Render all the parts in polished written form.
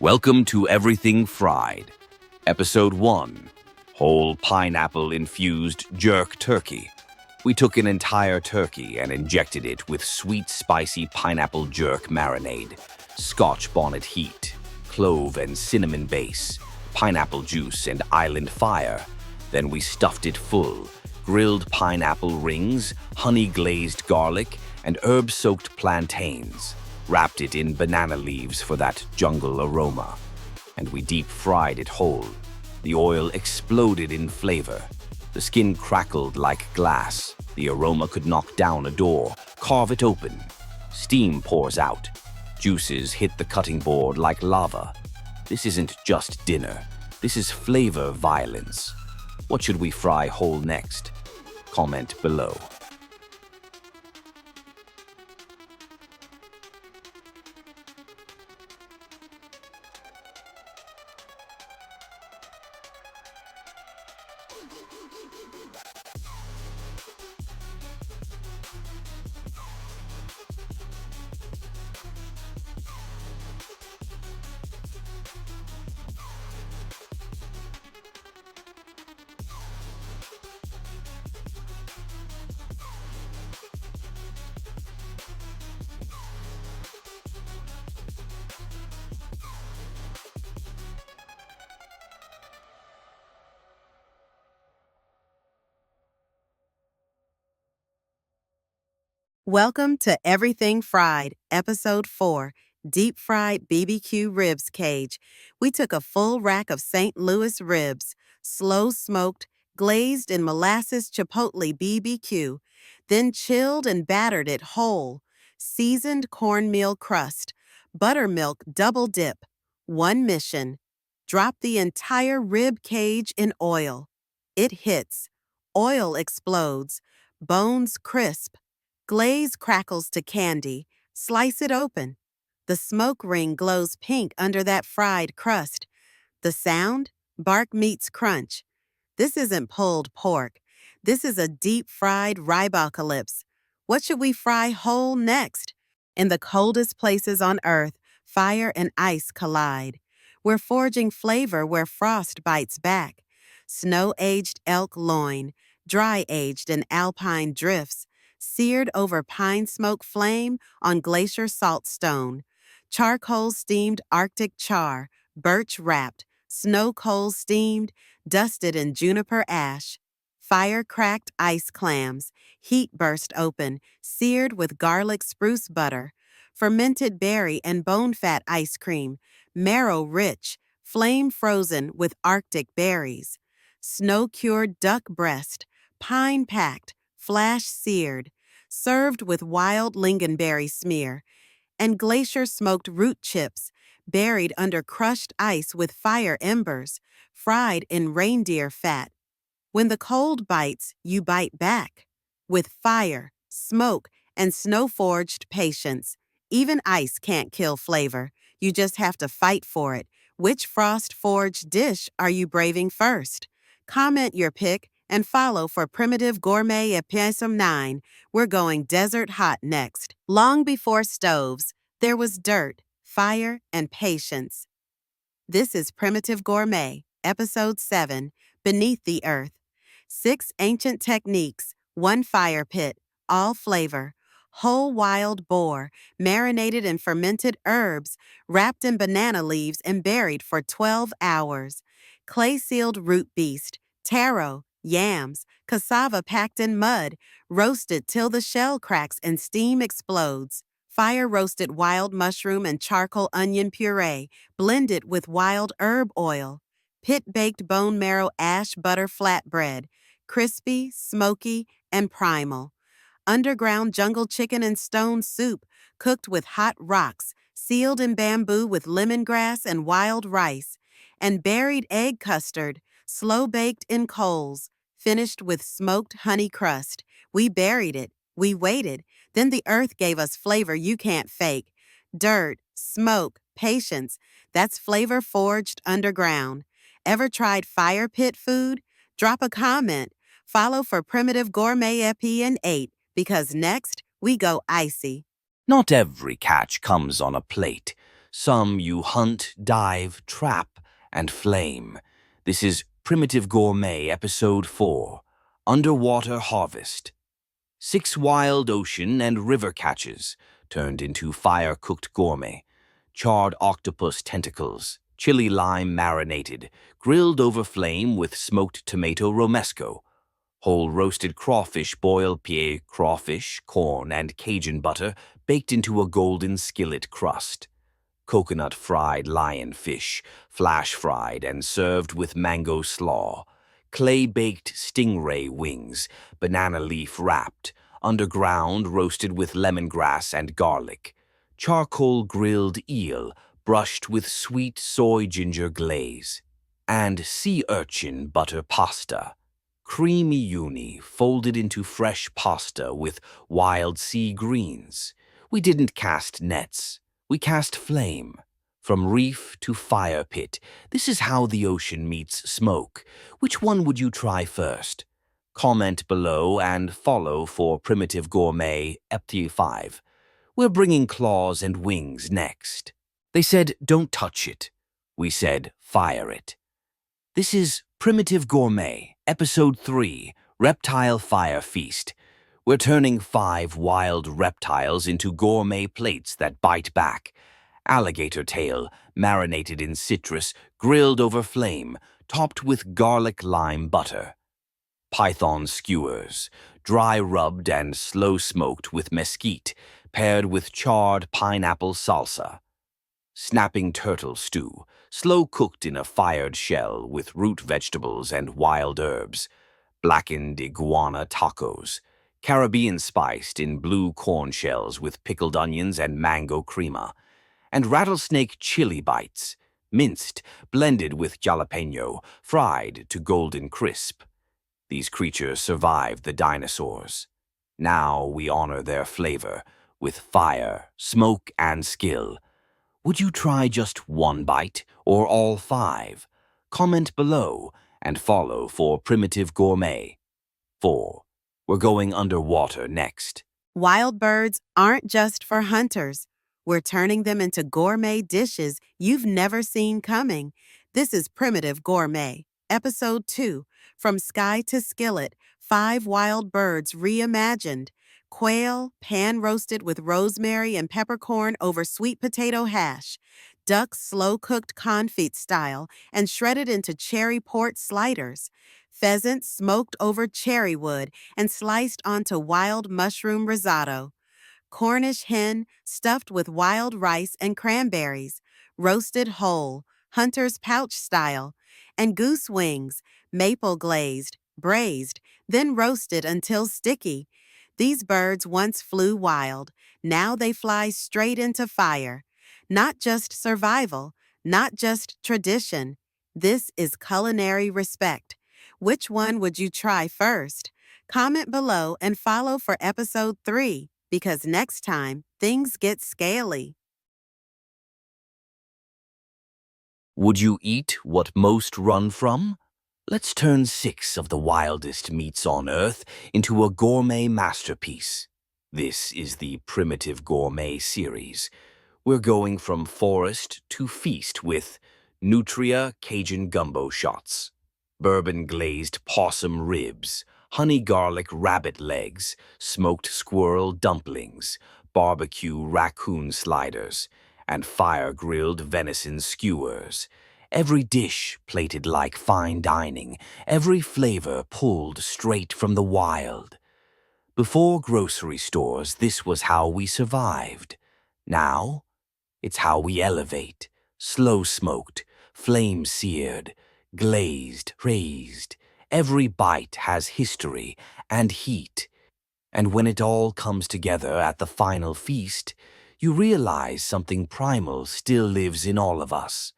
Welcome to Everything Fried, Episode 1, Whole Pineapple-Infused Jerk Turkey. We took an entire turkey and injected it with sweet, spicy pineapple jerk marinade, Scotch bonnet heat, clove and cinnamon base, pineapple juice and island fire. Then we stuffed it full, grilled pineapple rings, honey-glazed garlic, and herb-soaked plantains. Wrapped it in banana leaves for that jungle aroma, and we deep-fried it whole. The oil exploded in flavor. The skin crackled like glass. The aroma could knock down a door, carve it open. Steam pours out. Juices hit the cutting board like lava. This isn't just dinner. This is flavor violence. What should we fry whole next? Comment below. Welcome to Everything Fried, Episode 4, Deep Fried BBQ Ribs Cage. We took a full rack of St. Louis ribs, slow smoked, glazed in molasses chipotle BBQ, then chilled and battered it whole. Seasoned cornmeal crust, buttermilk double dip. One mission: drop the entire rib cage in oil. It hits. Oil explodes. Bones crisp. Glaze crackles to candy. Slice it open. The smoke ring glows pink under that fried crust. The sound? Bark meets crunch. This isn't pulled pork. This is a deep-fried ribocalypse. What should we fry whole next? In the coldest places on Earth, fire and ice collide. We're forging flavor where frost bites back. Snow-aged elk loin, dry-aged in alpine drifts, seared over pine smoke flame on glacier saltstone, charcoal steamed Arctic char, birch wrapped, snow coal steamed, dusted in juniper ash, fire cracked ice clams, heat burst open, seared with garlic spruce butter, fermented berry and bone fat ice cream, marrow rich, flame frozen with Arctic berries, snow cured duck breast, pine packed, flash seared, served with wild lingonberry smear, and glacier-smoked root chips, buried under crushed ice with fire embers, fried in reindeer fat. When the cold bites, you bite back. With fire, smoke, and snow-forged patience. Even ice can't kill flavor. You just have to fight for it. Which frost-forged dish are you braving first? Comment your pick and follow for Primitive Gourmet Episode 9. We're going desert hot next. Long before stoves, there was dirt, fire, and patience. This is Primitive Gourmet, Episode 7, Beneath the Earth. 6 ancient techniques, 1 fire pit, all flavor. Whole wild boar, marinated in fermented herbs, wrapped in banana leaves and buried for 12 hours. Clay-sealed root beast, taro, yams, cassava packed in mud, roasted till the shell cracks and steam explodes. Fire-roasted wild mushroom and charcoal onion puree, blended with wild herb oil. Pit-baked bone marrow ash butter flatbread, crispy, smoky, and primal. Underground jungle chicken and stone soup, cooked with hot rocks, sealed in bamboo with lemongrass and wild rice. And buried egg custard, slow-baked in coals, finished with smoked honey crust. We buried it. We waited. Then the earth gave us flavor you can't fake. Dirt, smoke, patience. That's flavor forged underground. Ever tried fire pit food? Drop a comment. Follow for Primitive Gourmet Epi 8, because next we go icy. Not every catch comes on a plate. Some you hunt, dive, trap, and flame. This is Primitive Gourmet, Episode 4, Underwater Harvest. 6 wild ocean and river catches turned into fire-cooked gourmet. Charred octopus tentacles, chili lime marinated, grilled over flame with smoked tomato romesco. Whole roasted crawfish, boiled pie, crawfish, corn, and Cajun butter baked into a golden skillet crust. Coconut fried lionfish, flash fried and served with mango slaw. Clay-baked stingray wings, banana leaf wrapped, underground roasted with lemongrass and garlic. Charcoal grilled eel, brushed with sweet soy ginger glaze. And sea urchin butter pasta. Creamy uni folded into fresh pasta with wild sea greens. We didn't cast nets. We cast flame. From reef to fire pit, this is how the ocean meets smoke. Which one would you try first? Comment below and follow for Primitive Gourmet Episode 5. We're bringing claws and wings next. They said, don't touch it. We said, fire it. This is Primitive Gourmet, Episode 3, Reptile Fire Feast. We're turning 5 wild reptiles into gourmet plates that bite back. Alligator tail, marinated in citrus, grilled over flame, topped with garlic lime butter. Python skewers, dry rubbed and slow smoked with mesquite, paired with charred pineapple salsa. Snapping turtle stew, slow cooked in a fired shell with root vegetables and wild herbs. Blackened iguana tacos, Caribbean spiced in blue corn shells with pickled onions and mango crema. And rattlesnake chili bites, minced, blended with jalapeno, fried to golden crisp. These creatures survived the dinosaurs. Now we honor their flavor with fire, smoke, and skill. Would you try just one bite or all 5? Comment below and follow for Primitive Gourmet. 4. We're going underwater next. Wild birds aren't just for hunters. We're turning them into gourmet dishes you've never seen coming. This is Primitive Gourmet, Episode 2, From Sky to Skillet, 5 Wild Birds Reimagined. Quail, pan-roasted with rosemary and peppercorn over sweet potato hash. Duck slow-cooked confit style and shredded into cherry port sliders. Pheasant smoked over cherry wood and sliced onto wild mushroom risotto. Cornish hen stuffed with wild rice and cranberries, roasted whole, hunter's pouch style, and goose wings, maple glazed, braised, then roasted until sticky. These birds once flew wild. Now they fly straight into fire. Not just survival, not just tradition. This is culinary respect. Which one would you try first? Comment below and follow for Episode 3, because next time, things get scaly. Would you eat what most run from? Let's turn 6 of the wildest meats on Earth into a gourmet masterpiece. This is the Primitive Gourmet series. We're going from forest to feast with Nutria Cajun gumbo shots, bourbon-glazed possum ribs, honey garlic rabbit legs, smoked squirrel dumplings, barbecue raccoon sliders, and fire-grilled venison skewers. Every dish plated like fine dining, every flavor pulled straight from the wild. Before grocery stores, this was how we survived. Now, it's how we elevate. Slow-smoked, flame-seared, glazed, raised. Every bite has history and heat. And when it all comes together at the final feast, you realize something primal still lives in all of us.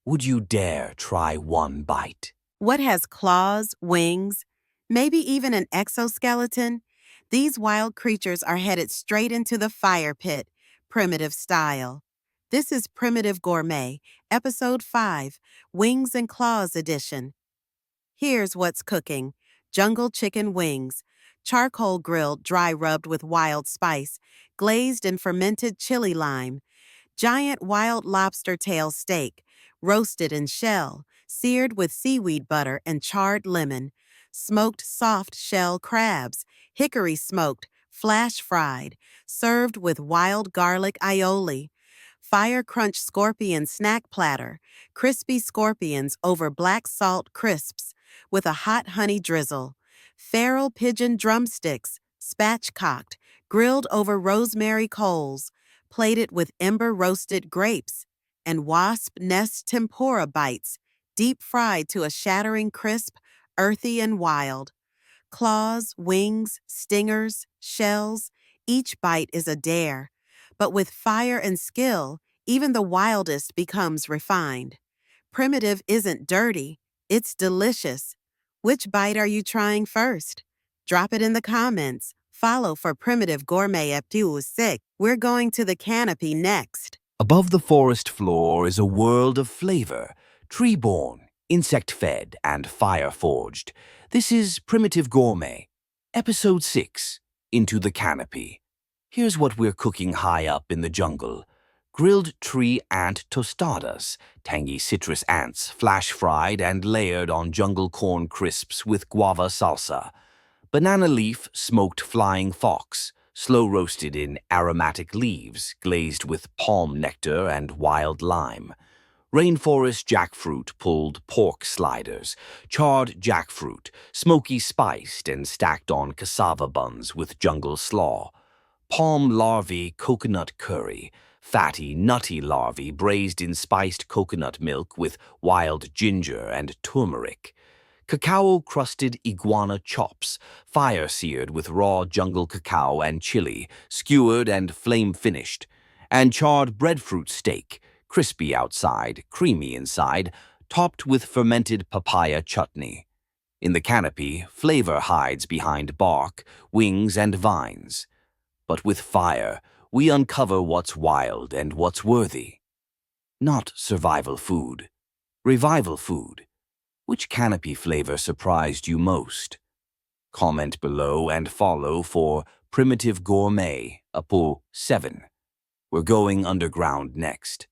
Would you dare try one bite? What has claws, wings, maybe even an exoskeleton? These wild creatures are headed straight into the fire pit, primitive style. This is Primitive Gourmet, Episode 5, Wings and Claws Edition. Here's what's cooking. Jungle chicken wings, charcoal grilled dry rubbed with wild spice, glazed in fermented chili lime, Giant wild lobster tail steak, roasted in shell, seared with seaweed butter and charred lemon. Smoked soft shell crabs, hickory smoked, flash fried, served with wild garlic aioli. Fire crunch scorpion snack platter, crispy scorpions over black salt crisps with a hot honey drizzle. Feral pigeon drumsticks, spatchcocked, grilled over rosemary coals, plated with ember roasted grapes, and wasp nest tempura bites, deep fried to a shattering crisp, earthy and wild. Claws, wings, stingers, shells, each bite is a dare. But with fire and skill, even the wildest becomes refined. Primitive isn't dirty, it's delicious. Which bite are you trying first? Drop it in the comments. Follow for Primitive Gourmet Episode 6. We're going to the canopy next. Above the forest floor is a world of flavor, tree-born, insect-fed, and fire-forged. This is Primitive Gourmet, Episode 6, Into the Canopy. Here's what we're cooking high up in the jungle. Grilled tree ant tostadas, tangy citrus ants, flash-fried and layered on jungle corn crisps with guava salsa. Banana leaf smoked flying fox, slow-roasted in aromatic leaves, glazed with palm nectar and wild lime. Rainforest jackfruit pulled pork sliders, charred jackfruit, smoky spiced and stacked on cassava buns with jungle slaw. Palm larvae coconut curry, fatty, nutty larvae braised in spiced coconut milk with wild ginger and turmeric. Cacao-crusted iguana chops, fire-seared with raw jungle cacao and chili, skewered and flame-finished. And charred breadfruit steak, crispy outside, creamy inside, topped with fermented papaya chutney. In the canopy, flavor hides behind bark, wings, and vines. But with fire, we uncover what's wild and what's worthy. Not survival food, revival food. Which canopy flavor surprised you most? Comment below and follow for Primitive Gourmet, Episode 7. We're going underground next.